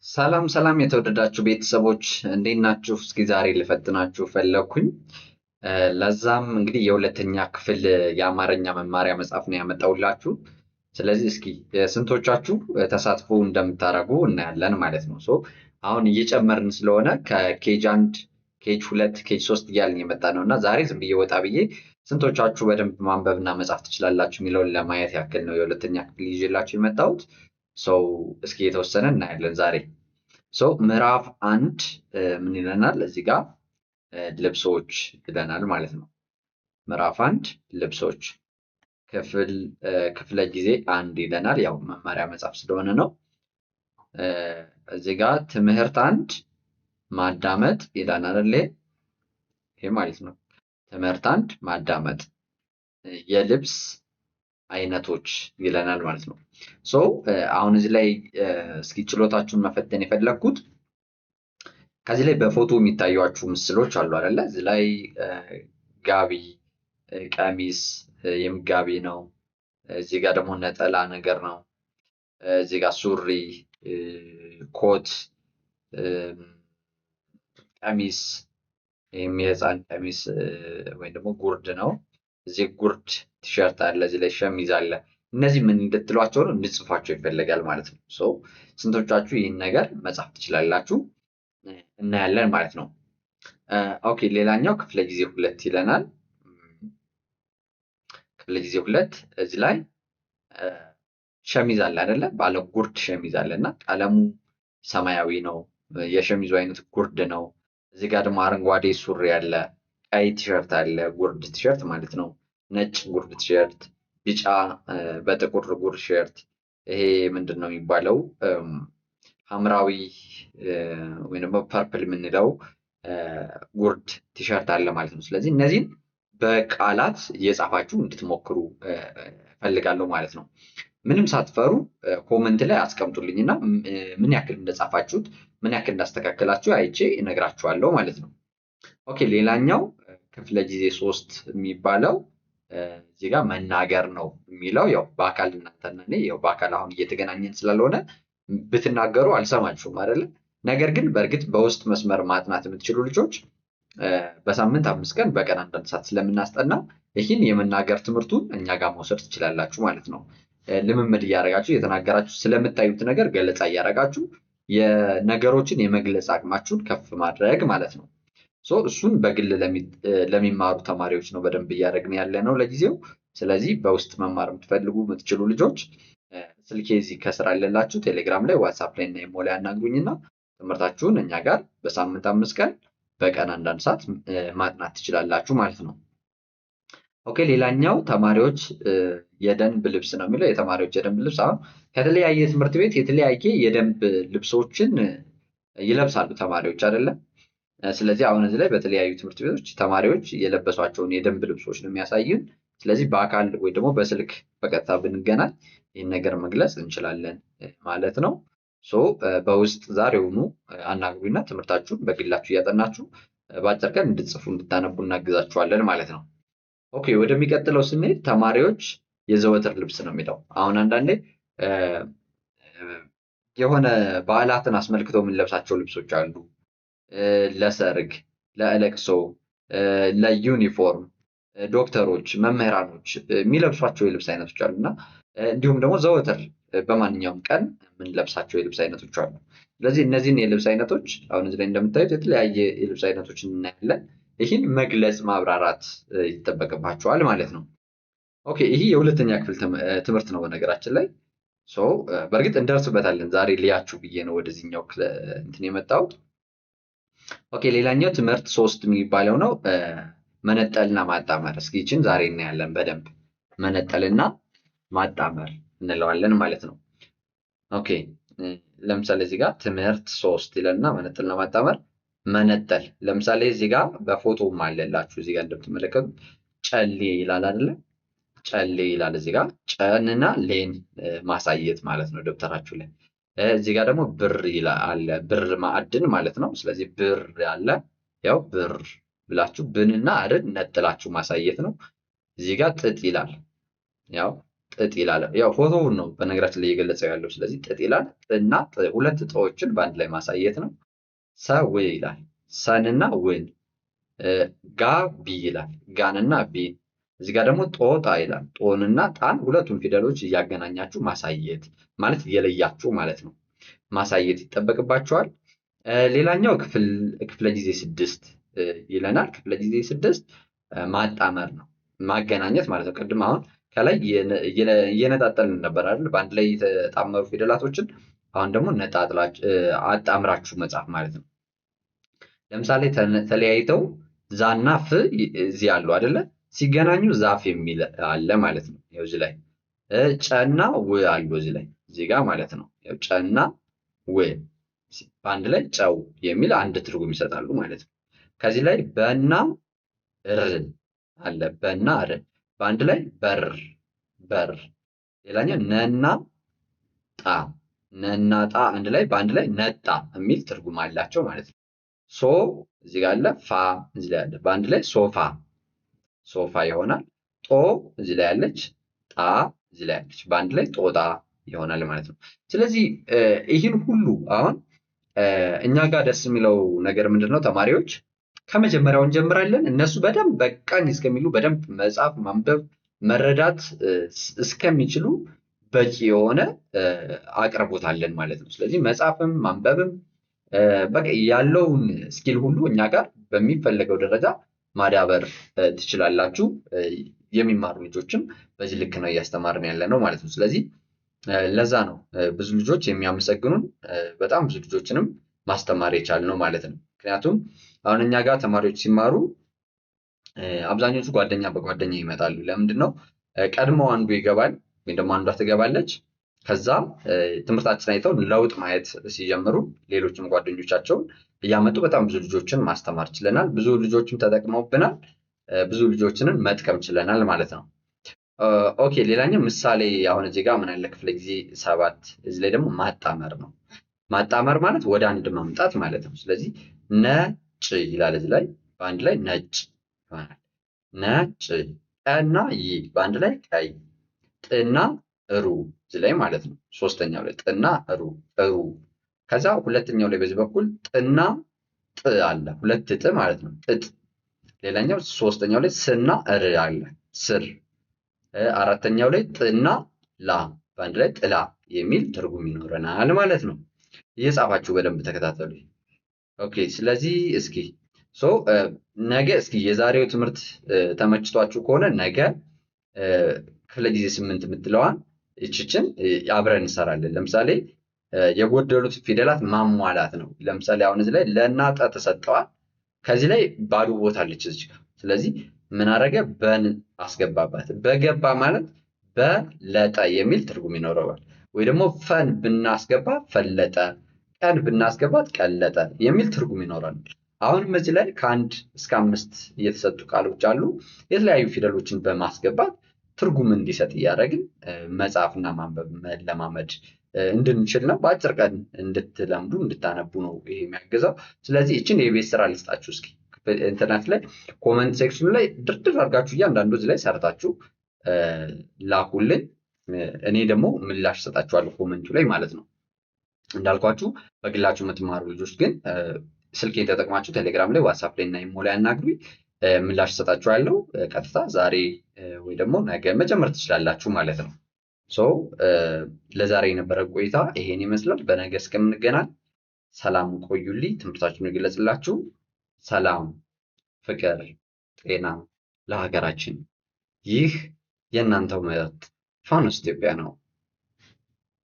ሰላም ሰላም የተወደዳችሁ ቤተሰቦች እንዴት ናችሁ? እስኪ ዛሬ ልፈትናችሁ ፈለኩኝ። ለዛም እንግዲህ የሁለተኛ ክፍል የአማርኛ መማሪያ መጽሐፍ ነው ያመጣሁላችሁ። ስለዚህ እስኪ ስንቶቻችሁ ተሳትፎ እንደምታደርጉ እናያለን ማለት ነው። አሁን እየጨመርን ስለሆነ ከኬጅ 1 ኬጅ 2 ኬጅ 3 እያልን የመጣ ነው እና ዛሬ ዝም ብዬ ወጣ ብዬ ስንቶቻችሁ በደንብ ማንበብና መጻፍ ትችላላችሁ የሚለውን ለማየት ያክል ነው የሁለተኛ ክፍል ይዤላችሁ የመጣሁት። እስኪ የተወሰነ እናያለን ዛሬ። ምዕራፍ 1 ምን ይለናል? እዚህ ጋር ልብሶች ይለናል ማለት ነው። ምዕራፍ 1 ልብሶች ክፍለ ጊዜ 1 ይለናል። ያው መማሪያ መጽሐፍ ስለሆነ ነው። እዚህ ጋር ትምህርት 1 ማዳመጥ ይለናል አይደል? ይሄ ማለት ነው። ትምህርት 1 ማዳመጥ የልብስ አይነቶች ይለናል ማለት ነው። አሁን እዚህ ላይ እስኪ ችሎታችሁን መፈተን የፈለግኩት ከዚህ ላይ በፎቶ የሚታዩአችሁ ምስሎች አሉ አይደለ? እዚህ ላይ ጋቢ፣ ቀሚስ ጋቢ ነው። እዚህ ጋር ደግሞ ነጠላ ነገር ነው። እዚህ ጋር ሱሪ፣ ኮት፣ ቀሚስ የህፃን ቀሚስ ወይም ደግሞ ጉርድ ነው። እዚህ ጉርድ ቲሸርት አለ፣ እዚህ ላይ ሸሚዝ አለ። እነዚህ ምን እንድትሏቸው ነው እንድትጽፏቸው ይፈልጋል ማለት ነው። ስንቶቻችሁ ይህን ነገር መጻፍ ትችላላችሁ እናያለን ማለት ነው። ኦኬ ሌላኛው ክፍለ ጊዜ 2 ይለናል። ክፍለ ጊዜ 2 እዚህ ላይ ሸሚዝ አለ አይደለ? ባለ ጉርድ ሸሚዝ አለ እና ቀለሙ ሰማያዊ ነው። የሸሚዙ አይነት ጉርድ ነው። እዚህ ጋር ደግሞ አረንጓዴ ሱሪ አለ፣ ቀይ ቲሸርት አለ፣ ጉርድ ቲሸርት ማለት ነው። ነጭ ጉርድ ቲሸርት፣ ቢጫ በጥቁር ጉርድ ቲሸርት፣ ይሄ ምንድን ነው የሚባለው? ሐምራዊ ወይም ደግሞ ፐርፕል የምንለው ጉርድ ቲሸርት አለ ማለት ነው። ስለዚህ እነዚህን በቃላት እየጻፋችሁ እንድትሞክሩ እፈልጋለሁ ማለት ነው። ምንም ሳትፈሩ ኮመንት ላይ አስቀምጡልኝና ምን ያክል እንደጻፋችሁት ምን ያክል እንዳስተካከላችሁ አይቼ እነግራችኋለሁ ማለት ነው። ኦኬ ሌላኛው ክፍለ ጊዜ 3 የሚባለው እዚህ ጋር መናገር ነው የሚለው። ያው በአካል እናንተና እኔ ያው በአካል አሁን እየተገናኘን ስላልሆነ ብትናገሩ አልሰማችሁም አይደለ? ነገር ግን በእርግጥ በውስጥ መስመር ማጥናት የምትችሉ ልጆች በሳምንት 5 ቀን በቀን 1 ሰዓት ስለምናስጠና ይህን የመናገር ትምህርቱን እኛ ጋር መውሰድ ትችላላችሁ ማለት ነው። ልምምድ እያደረጋችሁ እየተናገራችሁ ስለምታዩት ነገር ገለጻ እያደረጋችሁ የነገሮችን የመግለጽ አቅማችሁን ከፍ ማድረግ ማለት ነው። እሱን በግል ለሚማሩ ተማሪዎች ነው በደንብ እያደረግን ያለ ነው ለጊዜው። ስለዚህ በውስጥ መማር የምትፈልጉ የምትችሉ ልጆች ስልኬ እዚህ ከስር አለላችሁ። ቴሌግራም ላይ፣ ዋትሳፕ ላይ እና ኢሞ ላይ ያናግሩኝና ትምህርታችሁን እኛ ጋር በሳምንት 5 ቀን በቀን 1 ሰዓት ማጥናት ትችላላችሁ ማለት ነው። ኦኬ ሌላኛው ተማሪዎች የደንብ ልብስ ነው የሚለው። የተማሪዎች የደንብ ልብስ አሁን ከተለያየ ትምህርት ቤት የተለያየ የደንብ ልብሶችን ይለብሳሉ ተማሪዎች አይደለም። ስለዚህ አሁን እዚህ ላይ በተለያዩ ትምህርት ቤቶች ተማሪዎች የለበሷቸውን የደንብ ልብሶች ነው የሚያሳዩን። ስለዚህ በአካል ወይ ደግሞ በስልክ በቀጥታ ብንገናኝ ይህን ነገር መግለጽ እንችላለን ማለት ነው። በውስጥ ዛሬውኑ አናግሩኝና ትምህርታችሁን በግላችሁ እያጠናችሁ በአጭር ቀን እንድትጽፉ እንድታነቡ እናግዛችኋለን ማለት ነው። ኦኬ ወደሚቀጥለው ስንሄድ ተማሪዎች የዘወትር ልብስ ነው የሚለው። አሁን አንዳንዴ የሆነ በዓላትን አስመልክተው የምንለብሳቸው ልብሶች አሉ። ለሰርግ፣ ለእለቅሶ፣ ለዩኒፎርም ዶክተሮች፣ መምህራኖች የሚለብሷቸው የልብስ አይነቶች አሉ እና እንዲሁም ደግሞ ዘወትር በማንኛውም ቀን የምንለብሳቸው የልብስ አይነቶች አሉ። ስለዚህ እነዚህን የልብስ አይነቶች አሁን እዚህ ላይ እንደምታዩት የተለያየ የልብስ አይነቶችን እናያለን። ይህን መግለጽ ማብራራት ይጠበቅባቸዋል ማለት ነው። ኦኬ ይህ የሁለተኛ ክፍል ትምህርት ነው በነገራችን ላይ። በእርግጥ እንደርስበታለን። ዛሬ ልያችሁ ብዬ ነው ወደዚህኛው እንትን የመጣሁት። ኦኬ ሌላኛው ትምህርት 3 የሚባለው ነው መነጠልና ማጣመር። እስኪ ይችን ዛሬ እናያለን በደንብ። መነጠልና ማጣመር እንለዋለን ማለት ነው። ኦኬ ለምሳሌ እዚህ ጋር ትምህርት 3 ይለና መነጠልና ማጣመር። መነጠል ለምሳሌ እዚህ ጋር በፎቶም አለላችሁ። እዚህ ጋር እንደምትመለከቱት ጨሌ ይላል አይደለ? ጨሌ ይላል እዚህ ጋር። ጨንና ሌን ማሳየት ማለት ነው ደብተራችሁ ላይ። እዚህ ጋር ደግሞ ብር አለ። ብር ማዕድን ማለት ነው። ስለዚህ ብር አለ። ያው ብር ብላችሁ ብንና አድን ነጥላችሁ ማሳየት ነው። እዚህ ጋር ጥጥ ይላል። ያው ጥጥ ይላል። ያው ፎቶውን ነው በነገራችን ላይ እየገለጸው ያለው። ስለዚህ ጥጥ ይላል። ጥና ሁለት ጦዎችን በአንድ ላይ ማሳየት ነው። ሰው ይላል። ሰንና ውን። ጋ ቢ ይላል። ጋንና ቢን። እዚህ ጋር ደግሞ ጦጣ ይላል። ጦንና ጣን ሁለቱን ፊደሎች እያገናኛችሁ ማሳየት ማለት እየለያችሁ ማለት ነው ማሳየት ይጠበቅባቸዋል። ሌላኛው ክፍለ ጊዜ 6 ይለናል። ክፍለ ጊዜ 6 ማጣመር ነው ማገናኘት ማለት ነው። ቅድም አሁን ከላይ እየነጣጠልን ነበር አይደል? በአንድ ላይ የተጣመሩ ፊደላቶችን አሁን ደግሞ አጣምራችሁ መጻፍ ማለት ነው። ለምሳሌ ተለያይተው ዛና ፍ እዚህ አሉ አይደለ? ሲገናኙ ዛፍ የሚል አለ ማለት ነው። ያው እዚህ ላይ ጨና ው አሉ እዚህ ላይ እዚህ ጋር ማለት ነው። ያው ጨና ው በአንድ ላይ ጨው የሚል አንድ ትርጉም ይሰጣሉ ማለት ነው። ከዚህ ላይ በና ር አለ። በና ር በአንድ ላይ በር በር። ሌላኛው ነና ጣ ነና ጣ አንድ ላይ በአንድ ላይ ነጣ የሚል ትርጉም አላቸው ማለት ነው። ሶ እዚህ ጋር አለ። ፋ እዚህ ላይ አለ። በአንድ ላይ ሶፋ ሶፋ ይሆናል። ጦ እዚህ ላይ አለች። ጣ እዚህ ላይ አለች። በአንድ ላይ ጦጣ ይሆናል ማለት ነው። ስለዚህ ይህን ሁሉ አሁን እኛ ጋር ደስ የሚለው ነገር ምንድነው? ተማሪዎች ከመጀመሪያው እንጀምራለን። እነሱ በደንብ በቃኝ እስከሚሉ በደንብ መጻፍ፣ ማንበብ፣ መረዳት እስከሚችሉ በቂ የሆነ አቅርቦት አለን ማለት ነው። ስለዚህ መጻፍም ማንበብም በቃ ያለውን ስኪል ሁሉ እኛ ጋር በሚፈለገው ደረጃ ማዳበር ትችላላችሁ። የሚማሩ ልጆችም በዚህ ልክ ነው እያስተማርን ያለ ነው ማለት ነው። ስለዚህ ለዛ ነው ብዙ ልጆች የሚያመሰግኑን፣ በጣም ብዙ ልጆችንም ማስተማር የቻልነው ማለት ነው። ምክንያቱም አሁን እኛ ጋር ተማሪዎች ሲማሩ አብዛኞቹ ጓደኛ በጓደኛ ይመጣሉ። ለምንድን ነው? ቀድመው አንዱ ይገባል ወይም ደግሞ አንዷ ትገባለች። ከዛ ትምህርታችን አይተው ለውጥ ማየት ሲጀምሩ ሌሎችም ጓደኞቻቸውን እያመጡ በጣም ብዙ ልጆችን ማስተማር ችለናል። ብዙ ልጆችም ተጠቅመውብናል። ብዙ ልጆችንን መጥቀም ችለናል ማለት ነው። ኦኬ ሌላኛው ምሳሌ አሁን እዚህ ጋር ምን አለ? ክፍለ ጊዜ 7 እዚህ ላይ ደግሞ ማጣመር ነው። ማጣመር ማለት ወደ አንድ ማምጣት ማለት ነው። ስለዚህ ነጭ ይላል እዚህ ላይ በአንድ ላይ ነጭ ይሆናል። ነጭ። ቀና ይ በአንድ ላይ ቀይ። ጥና ሩ እዚህ ላይ ማለት ነው። ሶስተኛው ላይ ጥና ሩ ጥሩ። ከዛ ሁለተኛው ላይ በዚህ በኩል ጥና ጥ አለ። ሁለት ጥ ማለት ነው። ጥጥ። ሌላኛው ሶስተኛው ላይ ስና ር አለ። ስር። አራተኛው ላይ ጥና ላ በአንድ ላይ ጥላ የሚል ትርጉም ይኖረናል ማለት ነው። እየጻፋችሁ በደንብ ተከታተሉ። ኦኬ ስለዚህ እስኪ ነገ እስኪ የዛሬው ትምህርት ተመችቷችሁ ከሆነ ነገ ክፍለ ጊዜ 8 የምትለዋን እችችን አብረን እንሰራለን። ለምሳሌ የጎደሉት ፊደላት ማሟላት ነው። ለምሳሌ አሁን እዚህ ላይ ለና ጠ ተሰጠዋል። ከዚህ ላይ ባዶ ቦታ አለች እዚህ ጋር። ስለዚህ ምን አደረገ? በን አስገባባት። በገባ ማለት በለጠ የሚል ትርጉም ይኖረዋል። ወይ ደግሞ ፈን ብናስገባ ፈለጠ፣ ቀን ብናስገባት ቀለጠ የሚል ትርጉም ይኖራል። አሁንም እዚህ ላይ ከ1 እስከ 5 እየተሰጡ ቃሎች አሉ። የተለያዩ ፊደሎችን በማስገባት ትርጉም እንዲሰጥ እያደረግን መጻፍና ማንበብ መለማመድ እንድንችል ነው። በአጭር ቀን እንድትለምዱ እንድታነቡ ነው ይሄ የሚያግዘው። ስለዚህ ይችን የቤት ስራ ልስጣችሁ እስኪ ኢንተርኔት ላይ ኮመንት ሴክሽኑ ላይ ድርድር አድርጋችሁ እያንዳንዱ እዚህ ላይ ሰርታችሁ ላኩልኝ። እኔ ደግሞ ምላሽ ሰጣችኋለሁ ኮመንቱ ላይ ማለት ነው። እንዳልኳችሁ በግላችሁ የምትማሩ ልጆች ግን ስልኬን ተጠቅማችሁ ቴሌግራም ላይ፣ ዋትሳፕ ላይ እና ኢሞ ላይ አናግሩኝ። ምላሽ ሰጣችኋለሁ ቀጥታ ዛሬ ወይ ደግሞ ነገ መጀመር ትችላላችሁ ማለት ነው። ለዛሬ የነበረ ቆይታ ይሄን ይመስላል። በነገ እስከምንገናኝ ሰላም ቆዩልኝ። ትምህርታችሁን ይገለጽላችሁ። ሰላም፣ ፍቅር፣ ጤና ለሀገራችን። ይህ የእናንተው ምርጥ ፋኖስ ኢትዮጵያ ነው።